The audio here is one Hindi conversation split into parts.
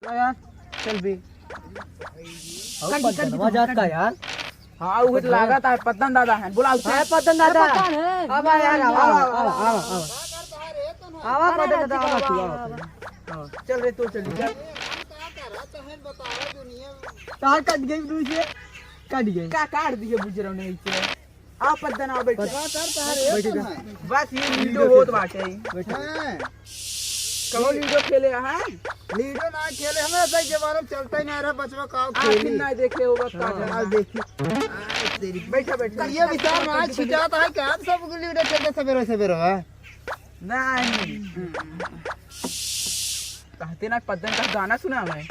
यार चल भी जाता यार। हाँ वो लगा था पतन दादा है बुला उसे पतन दादा अब यार आवा पतन दादा आवा चल रे तो चल कहाँ कट गई दूसरे कट गई क्या काट दिए बुजरो नहीं से आप पतन आओ बैठ बस ये वीडियो होत बाटे कहो लीडो खेले हैं लीडो ना खेले हमें सही के बारे में चलता ही नहीं रहा बचवा का आखिर खेली ना देखे होगा का आज देखी तेरी बैठा बैठा ये विचार में आज छिटाता है क्या सब लीडो खेलते सवेरे सवेरे है नहीं कहते ना पद्दन का गाना सुना मैं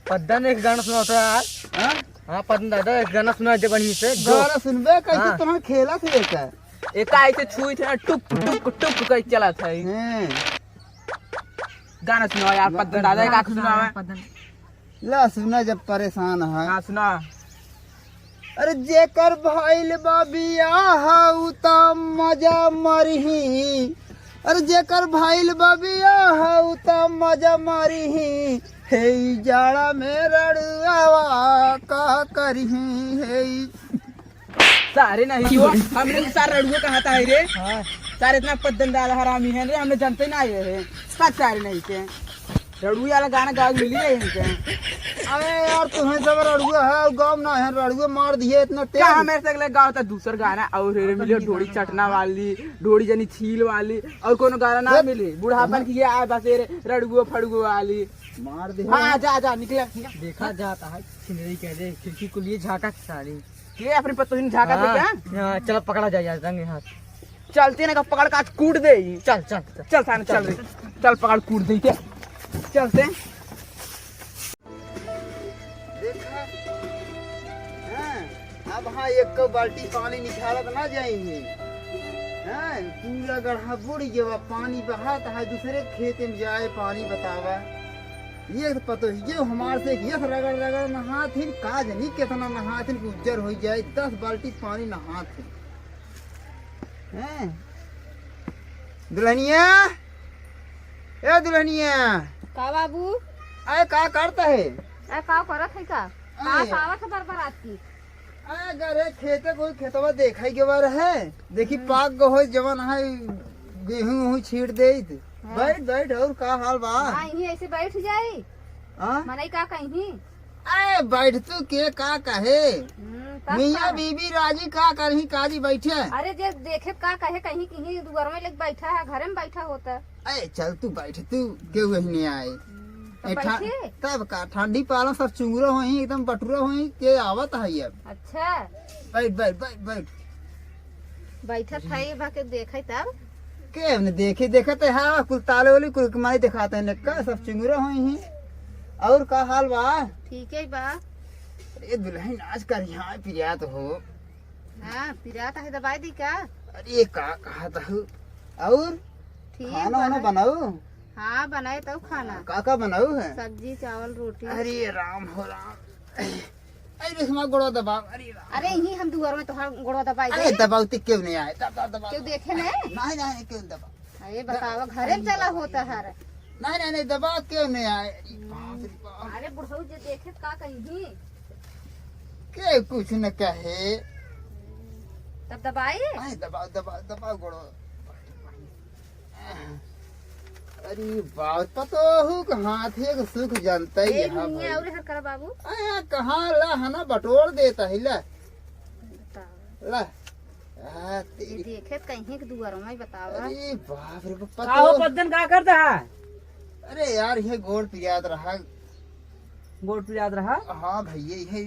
पद्दन एक गाना सुना था यार। हाँ हाँ पद्दन दादा एक गाना सुना जब बढ़िया से गाना सुनबे कैसे हाँ। तुम्हारा खेला थे एक एक ऐसे छुई थे ना टुक टुक टुक कर चला था हैं गाना सुनाओ यार पद्दन दादा का सुनाओ ला सुना जब परेशान है हाँ सुना अरे जेकर भाईल बाबिया हाउ ता मजा मरही अरे जेकर भाईल बाबिया हाउ ता मजा मरही हे जाड़ा में रड़ुआवा का करही हे सारे नहीं हो हमने सारे रड़ुए कहा था रे सारे इतना पद्दन दादा हरामी है रे हमने जानते ना ये है सारे नहीं थे रड़ुए वाला गाना गा मिली है इनके अरे यार तुम्हें सब रड़ुआ है गाँव ना है रड़ुआ मार दिए इतना क्या तेज मेरे से अगले गाँव था दूसरा गाना और रे मिले डोरी चटना वाली डोरी जनी छील वाली और कोनो गाना ना मिली बुढ़ापन की आए बस रे रड़ुओ फड़ुओ वाली मार दिए हाँ जा जा निकले देखा जाता है छिनरी कह दे खिड़की को लिए झाका सारी के अपनी पत्तों झाका थे क्या हाँ चलो पकड़ा जाए यार रंगे हाथ चलते ना पकड़ का कूट दे चल चल चल चल थाने चल रे चल पकड़ कूट दे के चलते देखा हाँ, अब हाँ एक को बाल्टी पानी निकालत ना जाएंगे हाँ, पूरा गढ़ा बुढ़ गया पानी बहाता है दूसरे खेत में जाए पानी बतावा ये तो पता ये हमारे से ये रगड़ रगड़ नहाथिन काज नहीं कितना नहाथिन उज्जर हो जाए 10 बाल्टी पानी नहाथिन हैं दुल्हनिया ए दुल्हनिया का बाबू अरे का करता है ए का करत है का सावत बरबरात की अरे खेते कोई खेतवा देखा के बार है देखी पाक गो हो जवन है गेहूं छीट दे बैठ बैठ और का हाल बा हां यही ऐसे बैठ जाई हां मनई का कहीं अरे बैठ तू के का कहे मियां बीबी राजी का करही काजी बैठे अरे जे देखे का कहे कहीं कहीं दुआर में लग बैठा है घर में बैठा होता अरे चल तू बैठ तू के वही नहीं आए बैठे तब का ठंडी पाला सब चुंगरो होई एकदम बटुरा होई के आवत है अब अच्छा बैठ बैठ बैठ बैठ बैठा था ये बाके देखे तब के हमने देखे देखते है कुल ताले वाली कुल कमाई दिखाते हैं नक्का सब चुंगरे हुए हैं और का हाल बा ठीक है बा अरे दुल्हन आज कर यहाँ पिया तो हो हां पिराता है दवाई दी का अरे का कहा था और ठीक खाना वाना बनाओ हां बनाए तो खाना का बनाओ है सब्जी चावल रोटी अरे राम हो राम अरे हमारा गोड़ा दबा अरे राम अरे यही हम दुआर में तो गोड़वा दबाई अरे दे दबाओ क्यों नहीं आए दबा क्यों देखे नहीं नहीं नहीं क्यों दबा ये बताओ घरे में चला होता है नहीं नहीं दबा क्यों नहीं आए अरे बाप रे बाप अरे बुढ़ऊ जे देखे का कहीं के कुछ न कहे तब दबाई नहीं दबाओ दबाओ दबाओ गोड़ो अरे बात पतो हूँ हाथे के सुख जानता ही ए है दुनिया और हर कर बाबू आया कहाँ ला हना बटोर देता है ला बताओ ला ये तेरी देखे कहीं के दुआर में बताओ अरे बाप रे का हो पतो पद्दन का करता है अरे यार ये गोड़ पियाद रहा गोट पे याद रहा हाँ भैया ये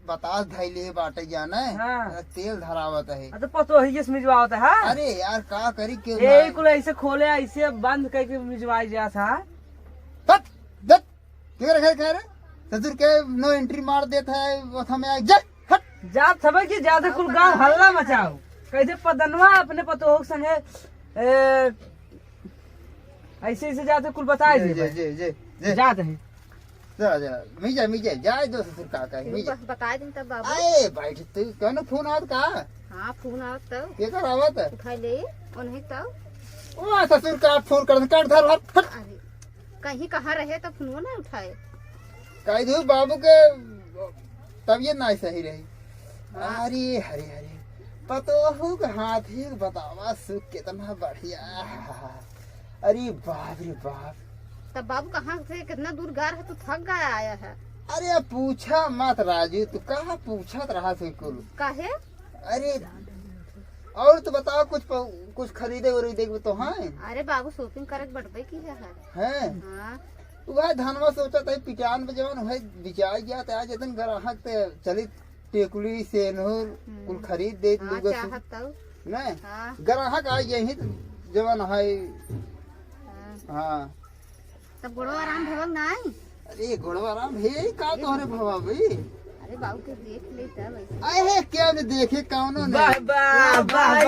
बतास धैले बाटे जाना हाँ। तेल धरावत है तो पतो ही ये मिजवा होता है अरे यार का करी क्यों ए कुल ऐसे खोले ऐसे बंद करके मिजवाई जा था दत दत क्या रखा खैर ससुर के नो एंट्री मार देता है वो हमें जा हट जात सबे की ज्यादा कुल गांव हल्ला मचाओ कैसे पदनवा अपने पतो हो संगे ऐसे ऐसे जाते कुल बताए जे दे जे जे जे जाते हैं जा जा मिजा जाए दो ससुर का मिजा बता दिन तब बाबू आए बैठ तू कहनो फोन आवत का हाँ फोन आवत तब के कर आवत उठा ले उन्हें तब ओ ससुर का फोन कर काट धर हट अरे कहीं कहाँ रहे तो फोन ना उठाए। कह दू बाबू के तबीयत ना सही रही। अरे हरे हरे पतो के हाथ ही बतावा सुख कितना बढ़िया। अरे बाप रे बाप। तब बाबू कहाँ से कितना दूर गा रहा, तो थक गया आया है। अरे पूछा मत राजू, तू कहाँ पूछत रहा से कुल। काहे? अरे और तो बताओ कुछ खरीदे वरीदे तो है। अरे बाबू शॉपिंग करे बढ़बे की है। हैं हाँ। वह धनवा सोचा था पिचान में जवान वह बिचाई गया था। जतन ग्राहक ते चली टेकुली से नूर कुल खरीद दे हाँ, लूगा चाहत तो। नहीं हाँ। ग्राहक आ गए ही जवान है। हाँ। हाँ तब गोड़ो आराम भवक ना आई। अरे गोड़वा राम हे का तोहरे भवा भाई। अरे बाबू के देख ले तब ऐसे। आए हे क्या ने देखे कौनो ने। वाह वाह वाह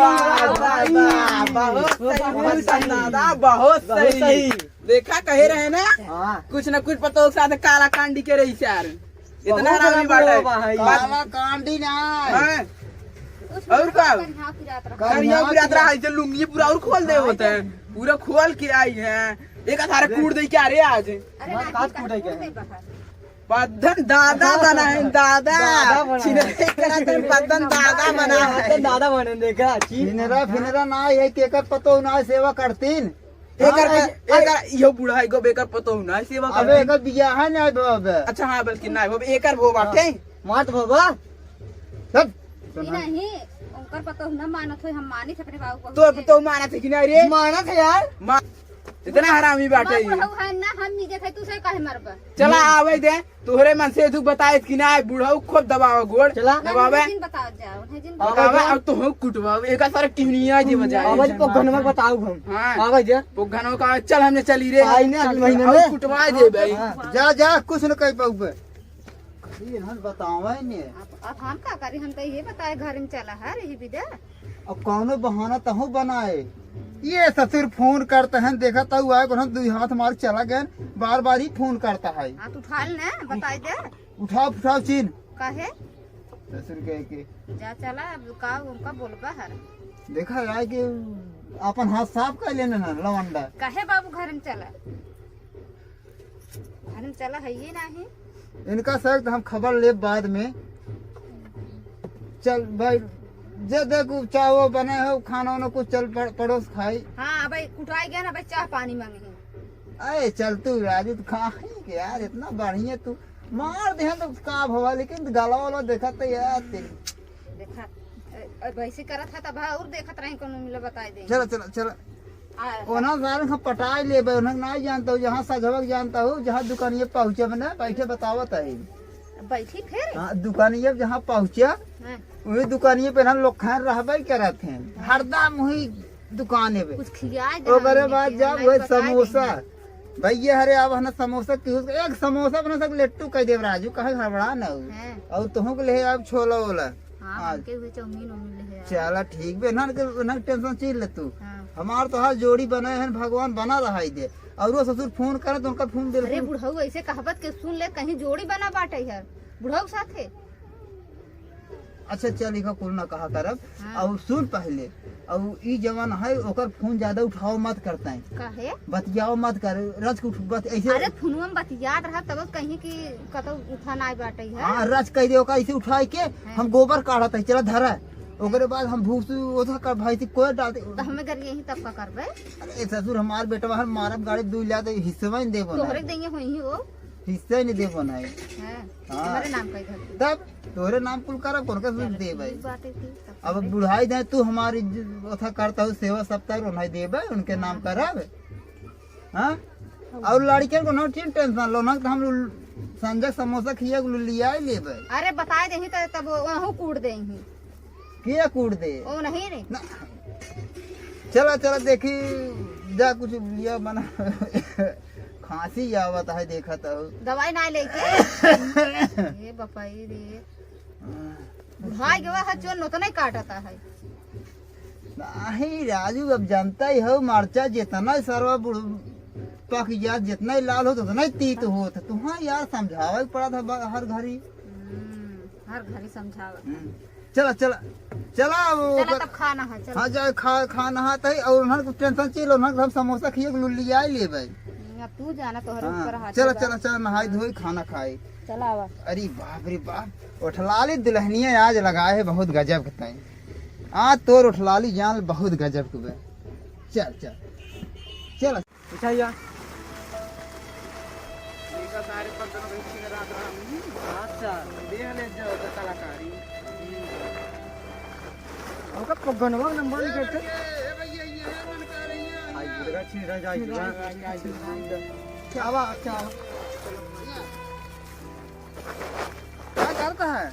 वाह वाह वाह, बहुत सही दादा, बहुत सही। देखा कहे रहे ना कुछ न कुछ पतो के साथ काला कांडी के रही यार। इतना हरामी बात है। काला कांडी ना हैं? और का कन्हा फिरात रहा। करिया पूरा तरह है जो लुंगी पूरा और खोल दे होते हैं, पूरा खोल के आई हैं। एक अथारे कूड़ दे क्या रे आज अरे काट कूटे बाहर। पद्धन दादा बना है, दादा छिनरे करा तेरे पद्धन दादा बना है। दादा बने देखा फिनरा ना ये केकर पतो ना सेवा करतीन। एकर यो बूढ़ा है गो बेकर पतो ना सेवा कर। अबे एकर बियाह है ना बाबे। अच्छा हाँ बल्कि ना वो एकर वो बाटे मात बाबा सब ई नहीं उनकर पतो न मानत हो, हम मानी थे अपने बाबू को। तो माना थे कि नहीं रे। माना था यार। इतना हरामी बाटे ये। बुढ़ऊ है ना, हम निजे थे, तू से काहे मरबा। चला आवे दे तोहरे मन से तू बताए कि ना बुढ़ऊ खूब दबाव गोड़ चला दबावे दिन बताओ जाओ उन्हें दिन बतावे। अब तो हो कुटवा एक सारा टिहनिया जी बजाए। आवाज को घन में बताओ हम। हां आवाज पोगनो का चल हमने चली रे आई ने अगले महीने में कुटवा दे भाई। जा जा कुछ न कह पाऊबे। ये हन बतावे ने। अब हम का करी, हम तो ये बताए घर में चला है रही विदा। अब कौनो बहाना तहु बनाए। ये ससुर फोन करते हैं देखा तो आए को दू हाथ मार चला गए। बार बार ही फोन करता है। हां तू उठा ले ना, बताई दे उठाओ चीन काहे। ससुर कह के जा चला अब का उनका बोलबा हर। देखा जाए कि अपन हाथ साफ कर लेना ना लवंडा। काहे बाबू घर में चला, घर में चला है ये नहीं। इनका सख्त हम खबर ले बाद में। चल भाई जे देखो चाहे वो बने हो खाना वाना कुछ चल पड़ोस खाई। हाँ भाई कुटाई गया ना भाई, चाह पानी मांगे। अरे चल तू राजू तो खाएंगे यार इतना बढ़िया तू मार दे तो का भवा। लेकिन गला वाला देखा तो यार तेरी देखा वैसे करत था तब और देखत रही कोनो मिले बताई दे। चल ओना सारे हम पटाई ले ओना नहीं जानता हूँ। जहाँ सजवक जानता हूँ, जहाँ दुकानिये पहुँचे बना बैठे बतावत है। बैठी फिर हाँ दुकानिये जहाँ पहुँचा हाँ, वही दुकानिये पे हम लोग खान रहबे करत हैं हरदम वही दुकाने पे। कुछ खियाए दे। ओकरे बाद जब वही समोसा भैया हरे अब ना समोसा की एक समोसा बना सक लेट्टू कह देव राजू कहे हड़बड़ा न हो। और तुहू के ले अब छोला ओला। हां के हुए चाउमीन उमीन ले है। चला ठीक बे ना टेंशन चीज ले तू। हां हमार तो हर जोड़ी बने हैं भगवान बना रहा दे। और वो ससुर फोन करे तो उनका फोन अरे दे। बुढ़ऊ ऐसे कहावत के सुन ले, कहीं जोड़ी बना बाटे यार बुढ़ऊ साथे। अच्छा चल इका कुल ना कहा करब। हाँ। और सुन पहले और ई जवान है ओकर फोन ज्यादा उठाओ मत करता है। काहे बतियाओ मत कर रच के बत ऐसे। अरे फोनवा में बतियात रहा तब कहीं की कतो उठा ना बाटे है। हाँ रच कह दे ओका ऐसे उठाए के हम गोबर काढ़त है चला धरा। ओकरे बाद हम भूस ओथा कर भाई से कोई डाल दे। तो हमें घर यही तब का करबे। अरे ससुर हमार बेटा हर मारब गाड़ी दू ला तो हिस्सा नहीं देबो तोहरे ना। देंगे होई हो हिस्सा नहीं देबो ना। है हाँ। हमारे नाम का घर तब तोरे नाम कुल करब कौन का दे भाई। बातें थी तब अब बुढ़ाई दे तू हमारी ओथा करता हो सेवा सप्ताह उन्हें देबे उनके नाम करब। हाँ और लड़कियन को नो टेंशन लो ना हम संजय समोसा खिया लिया लेबे। अरे बताए देही तो तब वहू कूट देही। किया कूट दे ओ नहीं रे ना। चला देखी जा कुछ लिया बना खांसी आवत है देखा तो। दवाई ना लेके ये बपाई रे भाई गवा है जो नो तो नहीं काटता है। नहीं राजू अब जानता ही हो मरचा जितना सरवा पक जा जितना ही लाल हो उतना ही तीत हो। तुम्हारा यार समझावा पड़ा था हर घड़ी। हर घड़ी समझावा। चला चला तब खाना है चल। हाँ जाए खाना है और उन्हें टेंशन चाहिए उन्हें हम समोसा खिए लिया ले भाई। अब तू जाना तोहरे ऊपर हाथ चलो बा। चलो चलो नहाई धोई खाना खाए। चला आवा। अरे बाप रे बाप, उठलाली दुल्हनिया आज लगाए है बहुत गजब के ताई। आज तोर उठलाली जान बहुत गजब के बे। चल चल चल उठाइया देखा सारे बर्तनों को इसी में रात रहा अच्छा देख ले जो कलाकारी हमका पगनवा नंबर लिखे आई जगह छिरा जाई क्या बा क्या क्या करता है?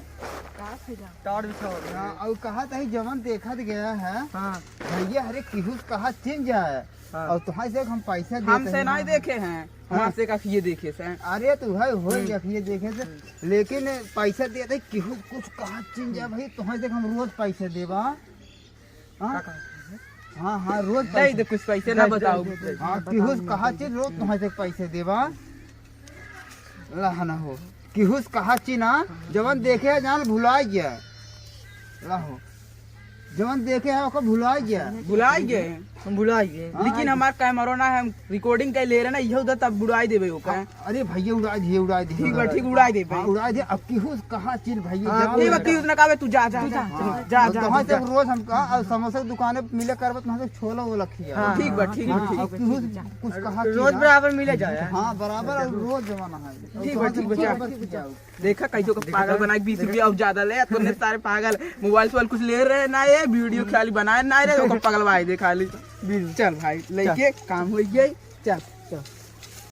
टाड़ बिछाओ हाँ, और कहा था जवन देखा गया है हां भैया हरे किहू कहा चिन जाए हाँ। और तुम्हारे से हम पैसा देते हमसे हैं। नहीं देखे हैं हमसे का ये देखे से अरे तू है हो ये देखे से लेकिन पैसा देते किहू कुछ कहा चिन जाए भाई तुम्हारे से हम रोज पैसे देवा। हाँ हाँ हाँ रोज दे पैसे दे कुछ पैसे ना बताओ हाँ किहू कहा चिन रोज तुम्हारे से पैसे देवा लहना हो किहू कहा चिना जवन देखे जान भुला गया लाहो जवन देखे है ओको भुला गया बुलाए गए हम भुला गए लेकिन हमार कैमरा ना है रिकॉर्डिंग कर ले रहे ना यही उधर तब बुड़ाई देवे ओका अरे भैया उड़ा दिए उड़ा दिए ठीक बा ठीक उड़ाई देवे हाँ, उड़ा दिए अब किहू कहा चिन भैया ठीक बा की उसने कहा तू जा जा जा जा जा वहाँ से रोज हम कहा और समोसा की दुकान पे मिले कर वहाँ से छोला वो रखिए ठीक बा ठीक बा ठीक कुछ कहा रोज बराबर मिले जाए हाँ बराबर और रोज जमाना है ठीक बा ठीक बा जा। बराबर जाओ। देखा कैसे का पागल बना के 20 रुपया और ज्यादा ले तुमने सारे पागल मोबाइल से कुछ ले रहे ना ये वीडियो खाली बनाए ना रे ओको पगलवाई दे खाली चल भाई लेके काम हो गई चल